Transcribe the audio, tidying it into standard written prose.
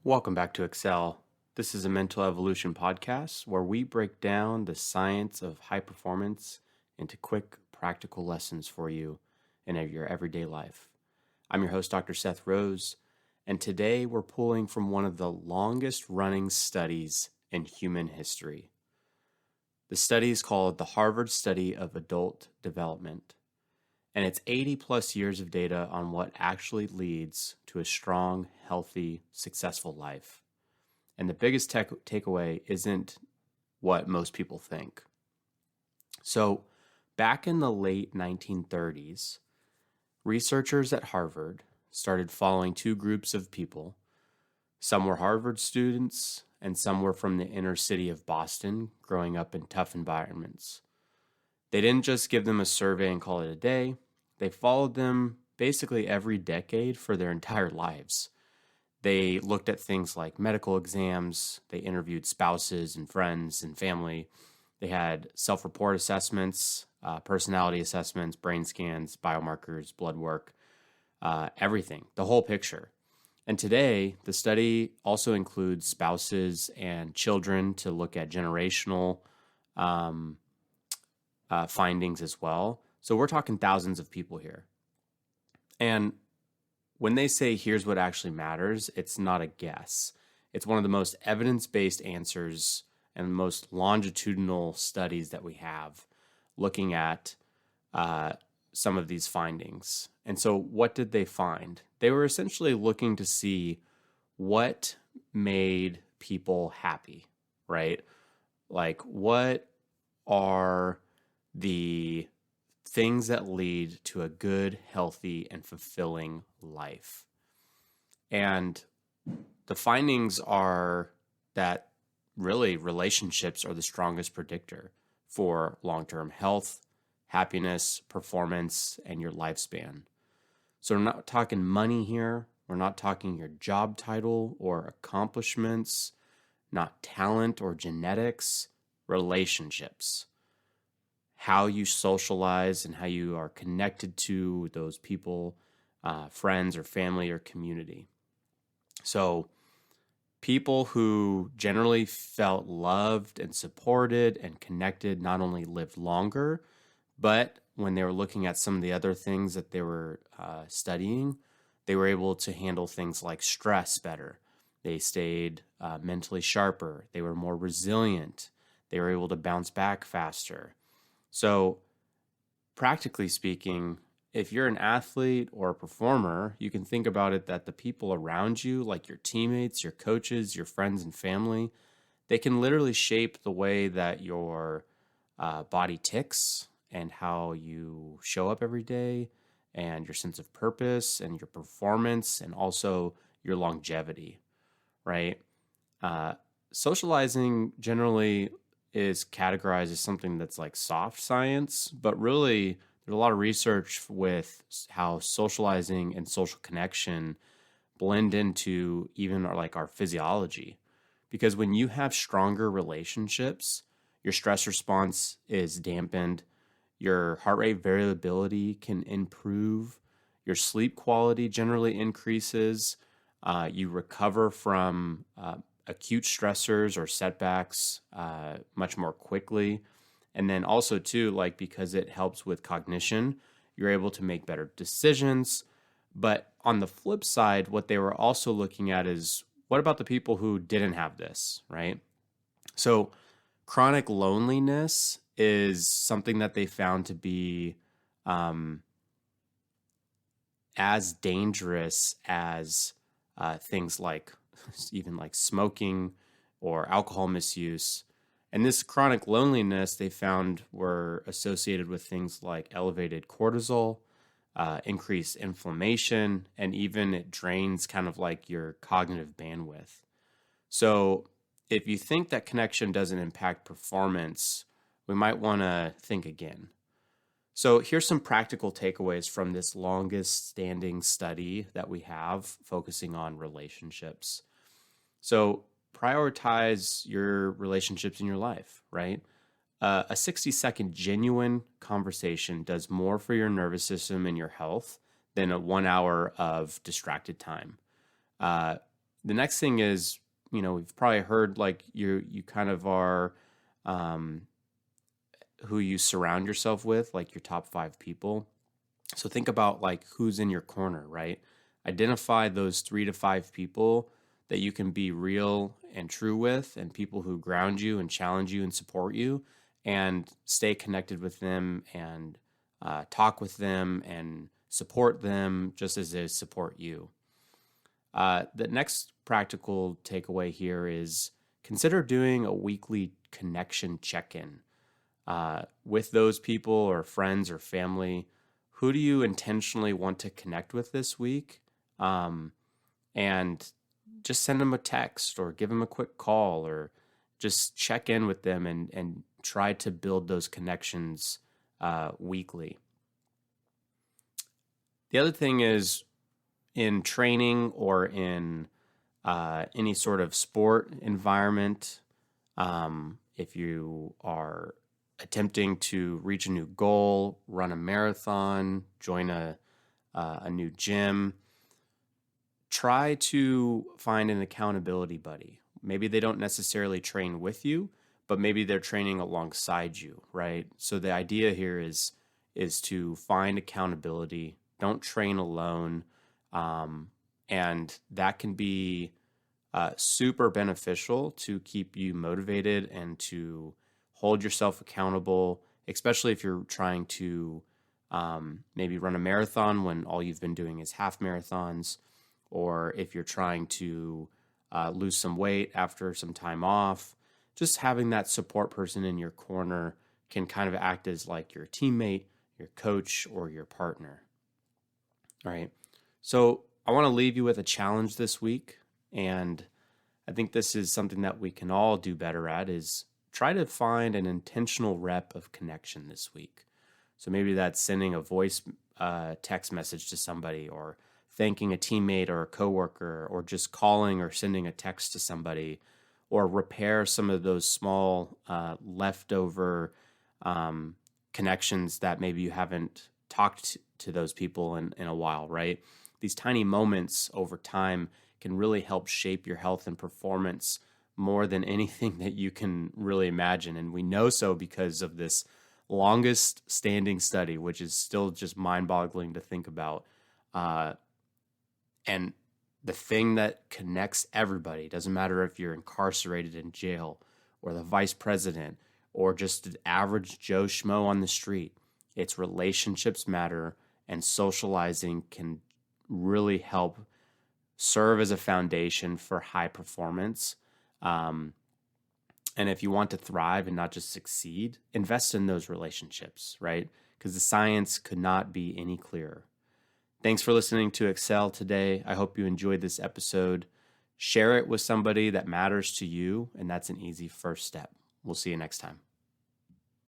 Welcome back to Excel. This is a mental evolution podcast where we break down the science of high performance into quick, practical lessons for you in your everyday life. I'm your host, Dr. Seth Rose, and today we're pulling from one of the longest running studies in human history. The study is called the Harvard Study of Adult Development, and it's 80 plus years of data on what actually leads to a strong, healthy, successful life. And the biggest takeaway isn't what most people think. So, back in the late 1930s, researchers at Harvard started following two groups of people. Some were Harvard students, and some were from the inner city of Boston, growing up in tough environments. They didn't just give them a survey and call it a day. They followed them basically every decade for their entire lives. They looked at things like medical exams. They interviewed spouses and friends and family. They had self-report assessments, personality assessments, brain scans, biomarkers, blood work, everything, the whole picture. And today, the study also includes spouses and children to look at generational findings as well. So we're talking thousands of people here. And when they say here's what actually matters, it's not a guess. It's one of the most evidence-based answers and most longitudinal studies that we have looking at some of these findings. And so what did they find? They were essentially looking to see what made people happy, right? Like, what are the things that lead to a good, healthy, and fulfilling life? And the findings are that really relationships are the strongest predictor for long-term health, happiness, performance, and your lifespan. So we're not talking money here. We're not talking your job title or accomplishments, not talent or genetics, relationships. How you socialize and how you are connected to those people, friends or family or community. So people who generally felt loved and supported and connected not only lived longer, but when they were looking at some of the other things that they were studying, they were able to handle things like stress better. They stayed mentally sharper. They were more resilient. They were able to bounce back faster. So practically speaking, if you're an athlete or a performer, you can think about it that the people around you, like your teammates, your coaches, your friends and family, they can literally shape the way that your body ticks and how you show up every day and your sense of purpose and your performance and also your longevity, right? Socializing generally is categorized as something that's like soft science, but really there's a lot of research with how socializing and social connection blend into even our physiology. Because when you have stronger relationships, your stress response is dampened, your heart rate variability can improve, your sleep quality generally increases, you recover from acute stressors or setbacks much more quickly. And then also too, because it helps with cognition, you're able to make better decisions. But on the flip side, what they were also looking at is what about the people who didn't have this, right? So chronic loneliness is something that they found to be as dangerous as things like even like smoking or alcohol misuse. And this chronic loneliness they found were associated with things like elevated cortisol, increased inflammation, and even it drains kind of like your cognitive bandwidth. So if you think that connection doesn't impact performance, we might want to think again. So here's some practical takeaways from this longest standing study that we have focusing on relationships. So prioritize your relationships in your life, right? A 60-second genuine conversation does more for your nervous system and your health than a 1 hour of distracted time. The next thing is, we've probably heard like you kind of are um, who you surround yourself with, like your top 5 people. So think about like who's in your corner, right? Identify those 3 to 5 people that you can be real and true with, and people who ground you and challenge you and support you, and stay connected with them and talk with them and support them just as they support you. The next practical takeaway here is consider doing a weekly connection check in with those people or friends or family. Who do you intentionally want to connect with this week? And just send them a text or give them a quick call or just check in with them and try to build those connections weekly. The other thing is in training or in any sort of sport environment, if you are attempting to reach a new goal, run a marathon, join a new gym, try to find an accountability buddy. Maybe they don't necessarily train with you, but maybe they're training alongside you, right? So the idea here is to find accountability. Don't train alone. And that can be super beneficial to keep you motivated and to hold yourself accountable, especially if you're trying to maybe run a marathon when all you've been doing is half marathons, or if you're trying to lose some weight after some time off. Just having that support person in your corner can kind of act as like your teammate, your coach, or your partner. All right. So I want to leave you with a challenge this week. And I think this is something that we can all do better at, is try to find an intentional rep of connection this week. So maybe that's sending a voice text message to somebody, or thanking a teammate or a coworker, or just calling or sending a text to somebody, or repair some of those small leftover connections that maybe you haven't talked to those people in a while, right? These tiny moments over time can really help shape your health and performance more than anything that you can really imagine. And we know so because of this longest standing study, which is still just mind-boggling to think about. And the thing that connects everybody, doesn't matter if you're incarcerated in jail or the vice president or just an average Joe Schmo on the street, it's relationships matter, and socializing can really help serve as a foundation for high performance. And if you want to thrive and not just succeed, invest in those relationships, right? Because the science could not be any clearer. Thanks for listening to Excel today. I hope you enjoyed this episode. Share it with somebody that matters to you, and that's an easy first step. We'll see you next time.